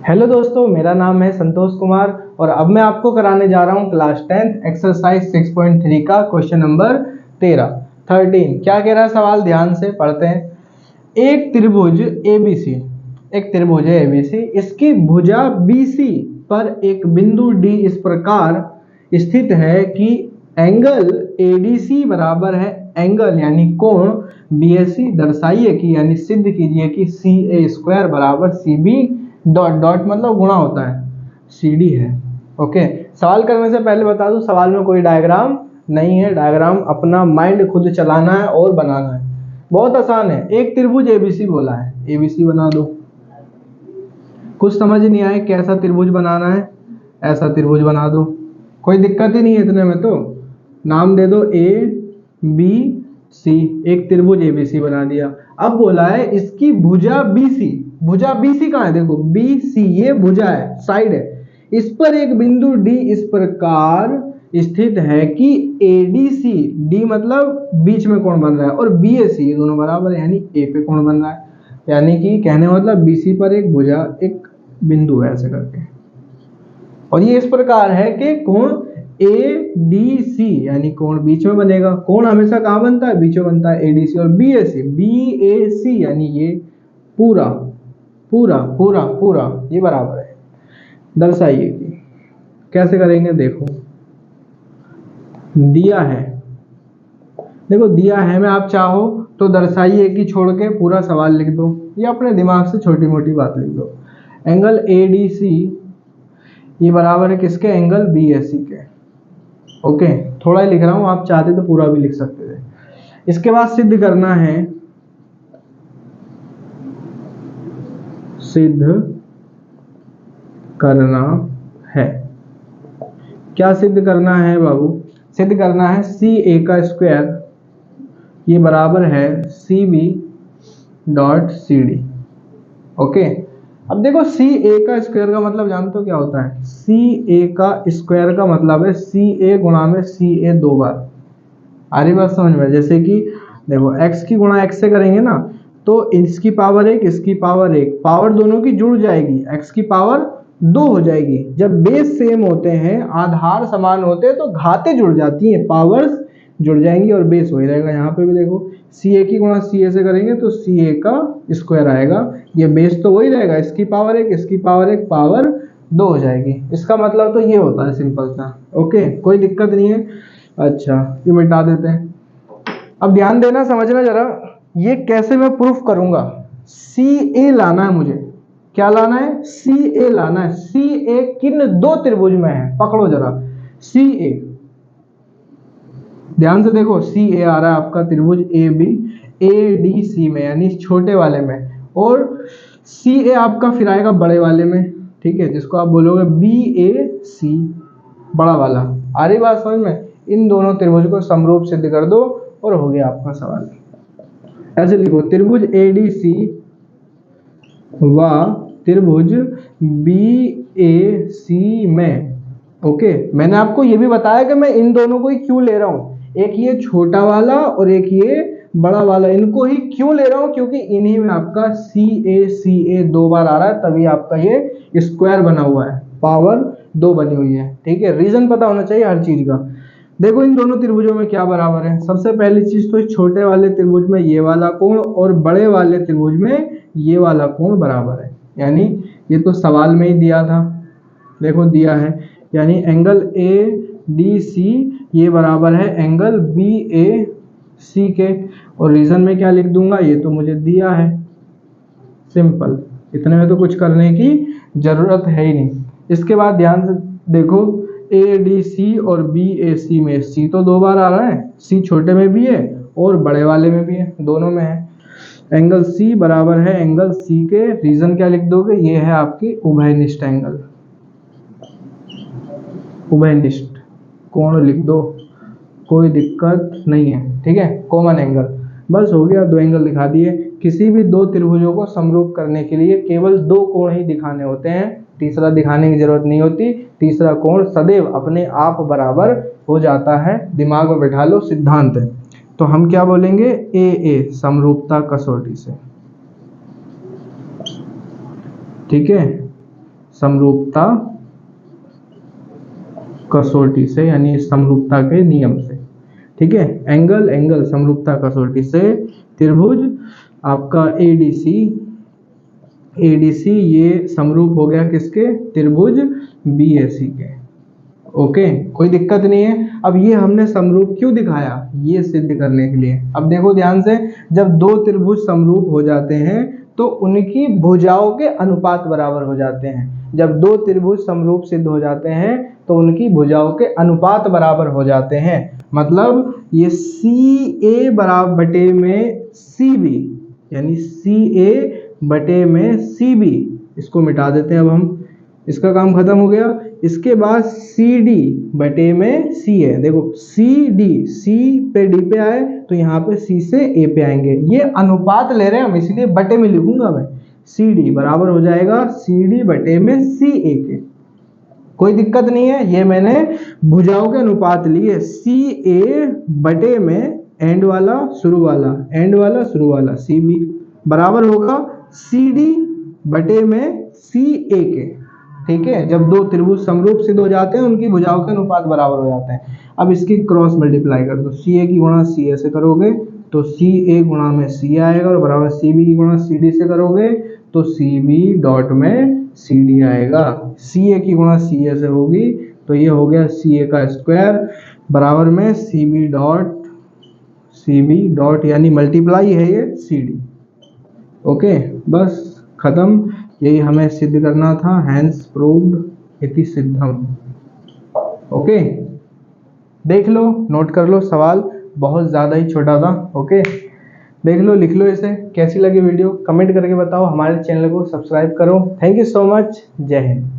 Hello दोस्तों, मेरा नाम है संतोष कुमार और अब मैं आपको कराने जा रहा हूँ क्लास 10 एक्सरसाइज 6.3 का क्वेश्चन नंबर 13। क्या कह रहा है सवाल, ध्यान से पढ़ते हैं। एक त्रिभुज ABC, एक त्रिभुज है ABC, इसकी भुजा BC पर एक बिंदु D इस प्रकार स्थित है कि एंगल ADC बराबर है एंगल यानी कोण BSC। दर्शाइए कि यानी सिद्ध कीजिए कि CA² बराबर CB डॉट डॉट मतलब गुणा होता है CD है। ओके, सवाल करने से पहले बता दूं, सवाल में कोई डायग्राम नहीं है। डायग्राम अपना माइंड खुद चलाना है और बनाना है। बहुत आसान है। एक त्रिभुज ABC बोला है, ABC बना दो। कुछ समझ नहीं आए कैसा त्रिभुज बनाना है, ऐसा त्रिभुज बना दो, कोई दिक्कत ही नहीं है। इतने में तो नाम दे दो ABC। एक त्रिभुज ABC बना दिया। अब बोला है इसकी भुजा BC, भुजा BC कहाँ है, देखो BC ये भुजा है, साइड है। इस पर एक बिंदु D इस प्रकार स्थित है कि ADC, D मतलब बीच में कोण बन रहा है, और BAC ये दोनों बराबर है यानी A पे कोण बन रहा है। यानी कि कहने मतलब BC पर एक भुजा, एक बिंदु है ऐसे करके, और ये इस प्रकार है कि कोण ADC यानी कोण बीच में बनेगा। कोण हमेशा कहाँ बनता है, बीच में बनता है ADC। और BAC यानी ये पूरा पूरा पूरा पूरा ये बराबर है। दर्शाइए कि कैसे करेंगे। देखो दिया है, देखो दिया है, मैं आप चाहो तो दर्शाइए कि छोड़ के पूरा सवाल लिख दो या अपने दिमाग से छोटी मोटी बात लिख दो। एंगल ADC ये बराबर है किसके, एंगल BAC के। ओके, थोड़ा ही लिख रहा हूं, आप चाहते तो पूरा भी लिख सकते थे। इसके बाद सिद्ध करना है, सिद्ध करना है। क्या सिद्ध करना है बाबू, सिद्ध करना है CA² ये बराबर है CB डॉट CD। ओके, अब देखो CA² का मतलब जानते हो क्या होता है। CA² का मतलब है CA गुणा में CA 2 बार। आ रही बात समझ में। जैसे कि देखो x की गुणा x से करेंगे ना, तो इसकी पावर 1 इसकी पावर 1, पावर दोनों की जुड़ जाएगी, x की पावर 2 हो जाएगी। जब बेस सेम होते हैं, आधार समान होते हैं, तो घातें जुड़ जाती हैं, पावर्स जुड़ जाएंगी और बेस वही रहेगा। यहाँ पे भी देखो CA की गुणा CA से करेंगे तो CA का स्क्वायर आएगा, ये बेस तो वही रहेगा, इसकी पावर 1 इसकी पावर 1 पावर 2 हो जाएगी। इसका मतलब तो ये होता है, सिंपल सा। ओके, कोई दिक्कत नहीं है। अच्छा, ये मिटा देते हैं। अब ध्यान देना, समझना जरा, ये कैसे मैं प्रूफ करूंगा। CA लाना है मुझे, क्या लाना है, CA लाना है। CA किन दो त्रिभुज में है, पकड़ो जरा। CA ध्यान से देखो, CA आ रहा है आपका त्रिभुज AB ADC में यानी छोटे वाले में, और CA आपका फिर आएगा बड़े वाले में, ठीक है, जिसको आप बोलोगे BAC बड़ा वाला। आ रही बात समझ में। इन दोनों त्रिभुज को समरूप सिद्ध कर दो और हो गया आपका सवाल। ऐसे लिखो, त्रिभुज ADC व त्रिभुज BAC में। ओके, मैंने आपको ये भी बताया कि मैं इन दोनों को ही क्यों ले रहा हूं, एक ये छोटा वाला और एक ये बड़ा वाला, इनको ही क्यों ले रहा हूं, क्योंकि इन्हीं में आपका CA 2 बार आ रहा है, तभी आपका ये स्क्वायर बना हुआ है, पावर 2 बनी हुई है। ठीक है, रीजन पता होना चाहिए हर चीज का। देखो इन दोनों त्रिभुजों में क्या बराबर है। सबसे पहली चीज तो छोटे वाले त्रिभुज में ये वाला कोण और बड़े वाले त्रिभुज में ये वाला कोण बराबर है, यानी ये तो सवाल में ही दिया था, देखो दिया है, यानी एंगल ADC ये बराबर है एंगल BAC के। और रीजन में क्या लिख दूंगा, ये तो मुझे दिया है, सिंपल। इतने में तो कुछ करने की जरूरत है ही नहीं। इसके बाद ध्यान से देखो, ADC और BAC में C तो 2 बार आ रहा है, C छोटे में भी है और बड़े वाले में भी है, दोनों में है। एंगल C बराबर है एंगल C के। रीजन क्या लिख दोगे, ये है आपकी उभयनिष्ठ एंगल, उभयनिष्ठ कोण लिख दो, कोई दिक्कत नहीं है। ठीक है, कॉमन एंगल, बस हो गया। 2 एंगल दिखा दिए। किसी भी दो त्रिभुजों को समरूप करने के लिए केवल 2 कोण ही दिखाने होते हैं, तीसरा दिखाने की जरूरत नहीं होती। तीसरा कोण सदैव अपने आप बराबर हो जाता है, दिमाग में बैठा लो, सिद्धांत है। तो हम क्या बोलेंगे, AA समरूपता कसौटी से। ठीक है, समरूपता कसौटी से, यानी समरूपता के नियम से। ठीक है, एंगल समरूपता कसौटी से त्रिभुज आपका एडीसी ये समरूप हो गया किसके, त्रिभुज बीएसी के। ओके, कोई दिक्कत नहीं है। अब ये हमने समरूप क्यों दिखाया, ये सिद्ध करने के लिए। अब देखो ध्यान से, जब दो त्रिभुज समरूप हो जाते हैं तो उनकी भुजाओं के अनुपात बराबर हो जाते हैं। जब दो त्रिभुज समरूप सिद्ध हो जाते हैं तो उनकी भुजाओं के अनुपात बराबर हो जाते हैं। मतलब ये CA बराबर बटे में CB, यानी CA बटे में CB, इसको मिटा देते हैं। अब हम, इसका काम खत्म हो गया। इसके बाद CD बटे में C है। देखो CD, C पे D पे आए तो यहाँ पे C से A पे आएंगे। ये अनुपात ले रहे हैं हम, इसलिए बटे में लिखूंगा मैं। CD बराबर हो जाएगा CD बटे में CA के। कोई दिक्कत नहीं है, ये मैंने भुजाओं के अनुपात लिए। CA बटे में एंड वाला शुरू वाला, एंड वाला शुरू वाला, CB बराबर होगा CD बटे में CA के। ठीक है, जब दो त्रिभुज समरूप सिद्ध हो जाते हैं उनकी भुजाओं के अनुपात बराबर हो जाते हैं। अब इसकी क्रॉस मल्टीप्लाई कर दो, CA की गुणा CA से करोगे तो CA गुणा में C आएगा, और बराबर CB की गुणा CD से करोगे तो CB डॉट में CD आएगा। CA की गुणा CA से होगी तो ये हो गया CA का स्क्वायर बराबर में CB डॉट यानी मल्टीप्लाई है ये CD। ओके, बस खत्म, यही हमें सिद्ध करना था। हैंस प्रूव्ड इति सिद्धम। ओके, देख लो, नोट कर लो, सवाल बहुत ज़्यादा ही छोटा था। ओके, देख लो, लिख लो इसे। कैसी लगी वीडियो कमेंट करके बताओ, हमारे चैनल को सब्सक्राइब करो। थैंक यू सो मच, जय हिंद।